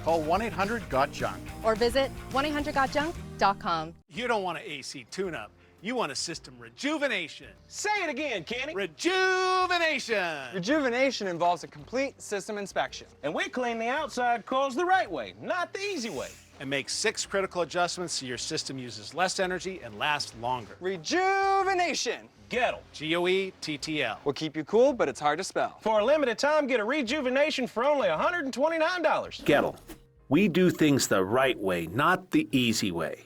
Call 1-800-GOT-JUNK. Or visit 1-800-GOT-JUNK.com. You don't want an AC tune-up. You want a system rejuvenation. Say it again, Kenny. Rejuvenation. Rejuvenation involves a complete system inspection. And we clean the outside coils the right way, not the easy way. And make 6 critical adjustments so your system uses less energy and lasts longer. Rejuvenation. Gettle. Goettl. Will keep you cool, but it's hard to spell. For a limited time, get a rejuvenation for only $129. Gettle. We do things the right way, not the easy way.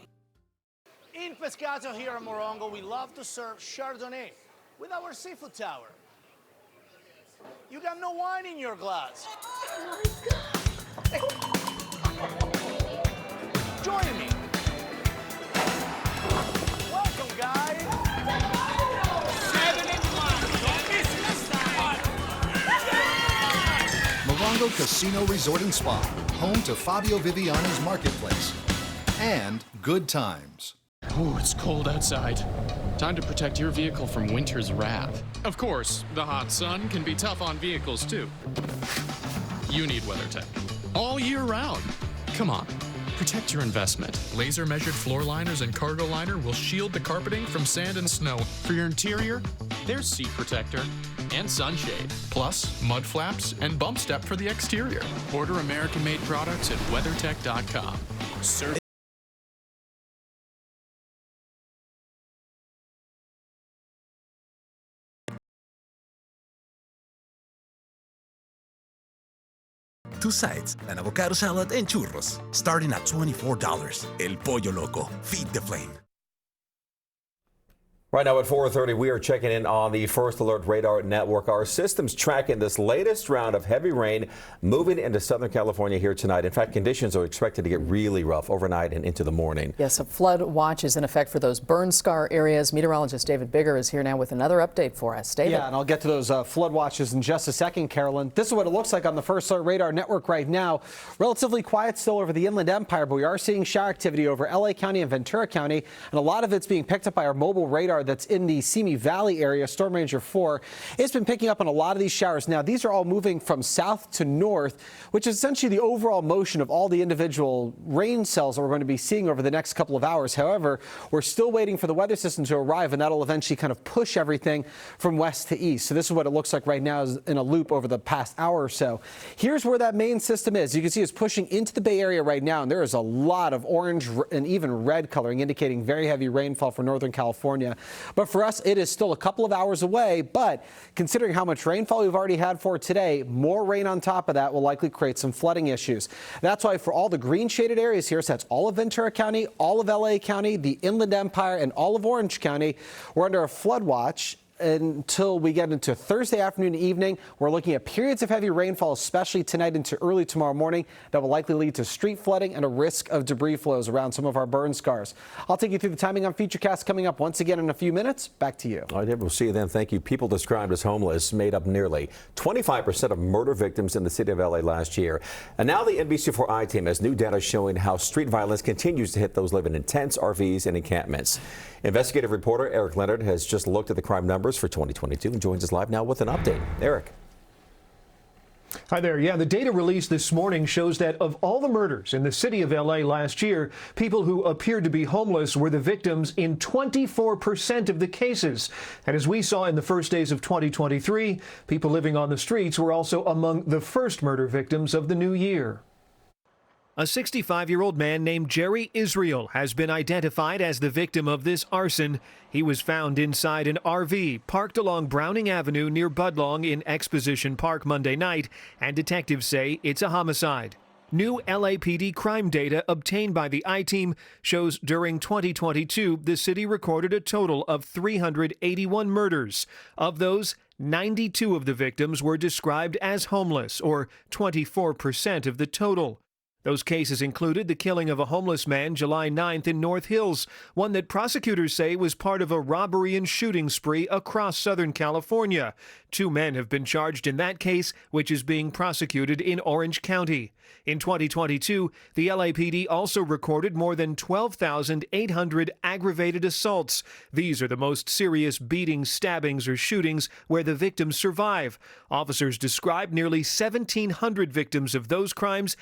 In Pescato here in Morongo, we love to serve Chardonnay with our seafood tower. You got no wine in your glass. Oh my God. Join me. Welcome, guys. 7-1. Don't miss this time. Morongo Casino Resort and Spa, home to Fabio Viviani's Marketplace. And Good Times. Ooh, it's cold outside. Time to protect your vehicle from winter's wrath. Of course, the hot sun can be tough on vehicles too. You need WeatherTech all year round. Come on, protect your investment. Laser measured floor liners and cargo liner will shield the carpeting from sand and snow. For your interior, there's seat protector and sunshade, plus mud flaps and bump step for the exterior. Order American-made products at WeatherTech.com. Two sides, an avocado salad, and churros, starting at $24. El Pollo Loco. Feed the flame. Right now at 4:30, we are checking in on the First Alert Radar Network. Our system's tracking this latest round of heavy rain moving into Southern California here tonight. In fact, conditions are expected to get really rough overnight and into the morning. Yes, a flood watch is in effect for those burn scar areas. Meteorologist David Bigger is here now with another update for us. David. Yeah, and I'll get to those flood watches in just a second, Carolyn. This is what it looks like on the First Alert Radar Network right now. Relatively quiet still over the Inland Empire, but we are seeing shower activity over LA County and Ventura County, and a lot of it's being picked up by our mobile radar that's in the Simi Valley area. Storm Ranger 4. It's been picking up on a lot of these showers. Now, these are all moving from south to north, which is essentially the overall motion of all the individual rain cells that we're going to be seeing over the next couple of hours. However, we're still waiting for the weather system to arrive, and that'll eventually kind of push everything from west to east. So this is what it looks like right now in a loop over the past hour or so. Here's where that main system is. You can see it's pushing into the Bay Area right now, and there is a lot of orange and even red coloring, indicating very heavy rainfall for Northern California. But for us, it is still a couple of hours away, but considering how much rainfall we've already had for today, more rain on top of that will likely create some flooding issues. That's why for all the green shaded areas here, so that's all of Ventura County, all of LA County, the Inland Empire, and all of Orange County, we're under a flood watch until we get into Thursday afternoon and evening. We're looking at periods of heavy rainfall, especially tonight into early tomorrow morning, that will likely lead to street flooding and a risk of debris flows around some of our burn scars. I'll take you through the timing on Futurecast coming up once again in a few minutes. Back to you. All right, David, we'll see you then. Thank you. People described as homeless made up nearly 25% of murder victims in the city of LA last year. And now the NBC4 I-team has new data showing how street violence continues to hit those living in tents, RVs, and encampments. Investigative reporter Eric Leonard has just looked at the crime numbers for 2022 and joins us live now with an update. Eric. Hi there. Yeah, the data released this morning shows that of all the murders in the city of LA last year, people who appeared to be homeless were the victims in 24% of the cases. And as we saw in the first days of 2023, people living on the streets were also among the first murder victims of the new year. A 65-year-old man named Jerry Israel has been identified as the victim of this arson. He was found inside an RV parked along Browning Avenue near Budlong in Exposition Park Monday night, and detectives say it's a homicide. New LAPD crime data obtained by the I-team shows during 2022, the city recorded a total of 381 murders. Of those, 92 of the victims were described as homeless, or 24% of the total. Those cases included the killing of a homeless man July 9th in North Hills, one that prosecutors say was part of a robbery and shooting spree across Southern California. 2 men have been charged in that case, which is being prosecuted in Orange County. In 2022, the LAPD also recorded more than 12,800 aggravated assaults. These are the most serious beatings, stabbings, or shootings where the victims survive. Officers described nearly 1,700 victims of those crimes